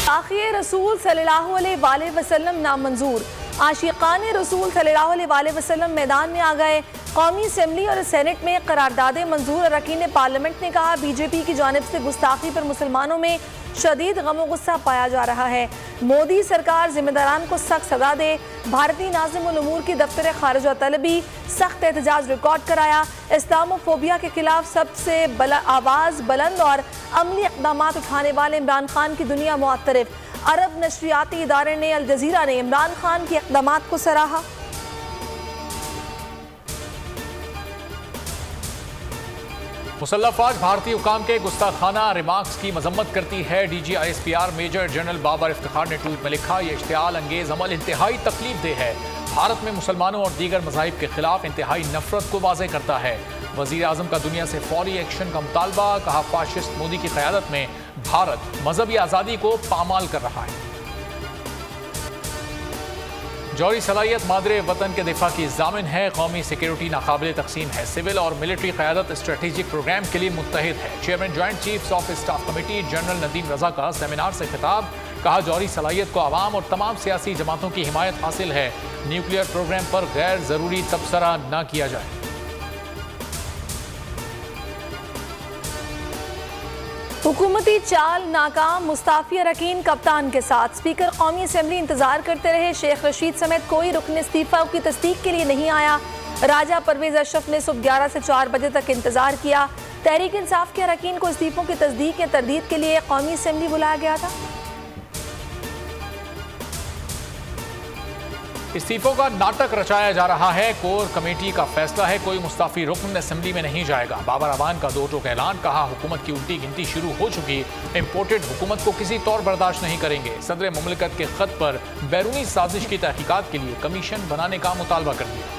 आखिर रसूल सल्लल्लाहु अलैहि वसल्लम नामंजूर। आशिकान रसूल सल्लल्लाहु अलैहि वसल्लम मैदान में आ गए। कौमी असम्बली और सेनेट में करारदादें मंजूर। अरकान पार्लियामेंट ने कहा बीजेपी की जानिब से गुस्ताखी पर मुसलमानों में शदीद गम गुस्सा पाया जा रहा है। मोदी सरकार जिम्मेदारान को सख्त सजा दे। भारतीय नाज़िमुल उमूर की दफ्तर खारिजा तलबी सख्त एहतजाज रिकॉर्ड कराया। इस्लामोफोबिया के खिलाफ सबसे आवाज़ बुलंद और अमली इक़दाम उठाने वाले इमरान खान की दुनिया मुअत्तरिफ। अरब नशरियाती इदारे ने अल जज़ीरा ने इमरान खान के इक़दाम को सराहा। मुसल्लह फ़ौज भारतीय हुकाम के गुस्ताखाना रिमार्क्स की मजम्मत करती है। DGISPR major general Babar Iftikhar ने ट्वीट में लिखा, यह इश्तियाल अंगेज अमल इंतहाई तकलीफ दे है। भारत में मुसलमानों और दीगर मज़ाहिब के खिलाफ इंतहाई नफरत को वाज़ेह करता है। वज़ीर आज़म का दुनिया से फौरी एक्शन का मुतालबा। कहा फाशिस्ट मोदी की क़यादत में भारत मजहबी आज़ादी को पामाल कर रहा है। जौहरी सलाहियत मादरे वतन के दिफा की ज़ामिन है। कौमी सिक्योरिटी नाकाबिल तकसीम है। सिविल और मिलिट्री क़यादत स्ट्रेटेजिक प्रोग्राम के लिए मुत्तहिद है। Chairman joint chiefs of staff committee general Nadeem Raza का सेमिनार से खिताब। कहा जौहरी सलाहियत को आवाम और तमाम सियासी जमातों की हिमायत हासिल है। न्यूक्लियर प्रोग्राम पर गैर ज़रूरी तबसरा न किया जाए। हुकूमती चाल नाकाम। मुस्ताफी अरकान कप्तान के साथ स्पीकर कौमी असम्बली इंतजार करते रहे। शेख रशीद समेत कोई रुकन इस्तीफा की तस्दीक के लिए नहीं आया। राजा परवेज अशरफ ने सुबह 11 से 4 बजे तक इंतजार किया। तहरीक इंसाफ के अरकान को इस्तीफों की तस्दीक या तरदीद के लिए कौमी असम्बली बुलाया गया था। इस्तीफों का नाटक रचाया जा रहा है। कोर कमेटी का फैसला है, कोई मुस्ताफी रुकन असेंबली में नहीं जाएगा। बाबर अवान का 2 टोक ऐलान। कहा हुकूमत की उल्टी गिनती शुरू हो चुकी। इम्पोर्टेड हुकूमत को किसी तौर बर्दाश्त नहीं करेंगे। सदर मुमलिकत के खत पर बैरूनी साजिश की तहकीकात के लिए कमीशन बनाने का मुतालबा कर दिया।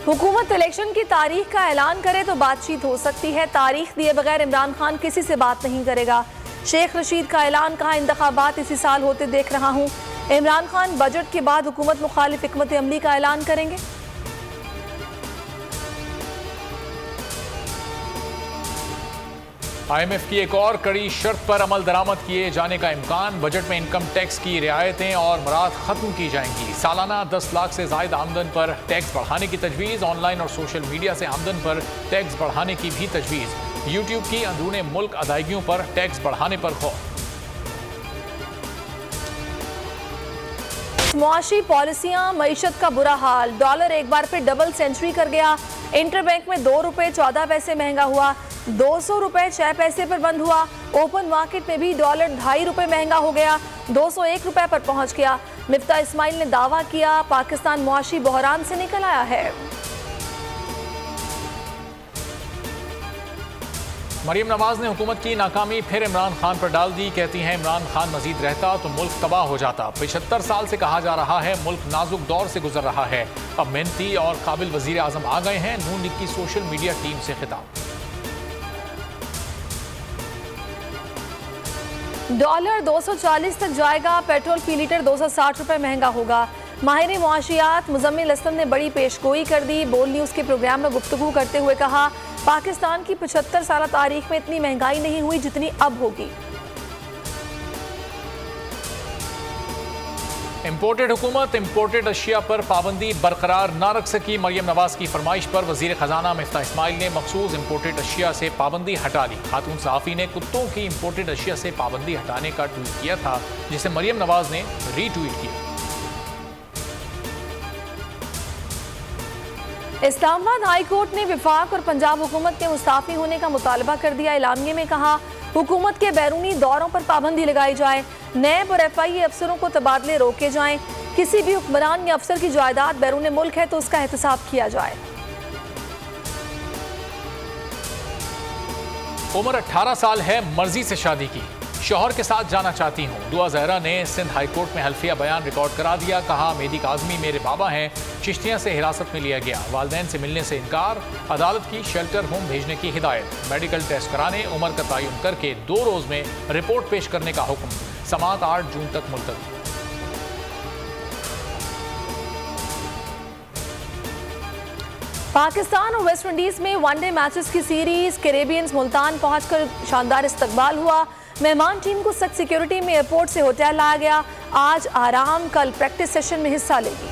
हुकूमत इलेक्शन की तारीख का ऐलान करे तो बातचीत हो सकती है। तारीख दिए बगैर इमरान खान किसी से बात नहीं करेगा। शेख रशीद का ऐलान। कहा इंतखाबात इसी साल होते देख रहा हूँ। इमरान खान बजट के बाद हुकूमत मुखालिफ हिकमत अमली का ऐलान करेंगे। IMF की एक और कड़ी शर्त पर अमल दरामद किए जाने का इम्कान। बजट में इनकम टैक्स की रियायतें और मराद खत्म की जाएंगी। सालाना 10 लाख से ज़ायद आमदन पर टैक्स बढ़ाने की तजवीज़। ऑनलाइन और सोशल मीडिया से आमदन पर टैक्स बढ़ाने की भी तजवीज़। यूट्यूब की अंदरूने मुल्क अदायगियों पर टैक्स बढ़ाने पर खौफ। मुआशी पॉलिसियां। मईशत का बुरा हाल। डॉलर एक बार फिर डबल सेंचुरी कर गया। इंटरबैंक में 2 रुपये 14 पैसे महंगा हुआ। 200 रुपये 6 पैसे पर बंद हुआ। ओपन मार्केट में भी डॉलर 2.5 रुपये महंगा हो गया। 201 रुपये पर पहुंच गया। मिफ्ता इस्माइल ने दावा किया पाकिस्तान मुआशी बहरान से निकल आया है। मरियम नवाज ने हुकूमत की नाकामी फिर इमरान खान पर डाल दी। कहती हैं इमरान खान मजीद रहता तो मुल्क तबाह हो जाता। 75 साल से कहा जा रहा है मुल्क नाजुक दौर से गुजर रहा है। अब मेहनती और काबिल वजीर आजम आ गए हैं। नून लीग की सोशल मीडिया टीम से खिताब। डॉलर 240 तक जाएगा। पेट्रोल फी लीटर 260 रुपये महंगा होगा। माहिर मुआशियात मुजम्मिल हसन ने बड़ी पेशगोई कर दी। बोल न्यूज़ के प्रोग्राम में गुफ्तगू करते हुए कहा पाकिस्तान की 75 साल तारीख में इतनी महंगाई नहीं हुई जितनी अब होगी। इम्पोर्टेड हुकूमत इम्पोर्टेड अशिया पर पाबंदी बरकरार न रख सकी। मरियम नवाज की फरमाइश पर वजीर खजाना मिफ्ता इस्माइल ने मखसूस इम्पोर्टेड अशिया से पाबंदी हटा ली। खातून सहाफ़ी ने कुत्तों की इम्पोर्टेड अशिया से पाबंदी हटाने का ट्वीट किया था, जिसे मरियम नवाज ने रीट्वीट किया। इस्लामाबाद हाई कोर्ट ने विफाक और पंजाब हुकूमत के मुस्ताफी होने का मुतालबा कर दिया। एलामिये में कहा हुकूमत के बैरूनी दौरों पर पाबंदी लगाई जाए। नैब और FIA अफसरों को तबादले रोके जाएं। किसी भी हुक्मरान या अफसर की जायदाद बैरून मुल्क है तो उसका एहतसाब किया जाए। उम्र 18 साल है, मर्जी से शादी की, शौहर के साथ जाना चाहती हूँ। दुआ जहरा ने सिंध हाई कोर्ट में हल्फिया बयान रिकॉर्ड करा दिया। कहा मेहदी काज़मी मेरे बाबा हैं। चिश्तिया से हिरासत में लिया गया। वालिदैन से मिलने से इनकार। अदालत की शेल्टर होम भेजने की हिदायत। मेडिकल टेस्ट कराने, उम्र का तयन करके 2 रोज़ में रिपोर्ट पेश करने का हुक्म। समाअत 8 जून तक मुलतवी। पाकिस्तान और वेस्ट इंडीज में वनडे मैचेस की सीरीज कैरेबियंस मुल्तान पहुंचकर शानदार इस्तकबाल हुआ। मेहमान टीम को सख्त सिक्योरिटी में एयरपोर्ट से होटल लाया गया। आज आराम, कल प्रैक्टिस सेशन में हिस्सा लेगी।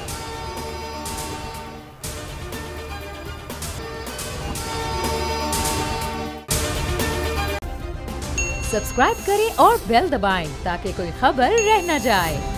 सब्सक्राइब करें और बेल दबाएं ताकि कोई खबर रह न जाए।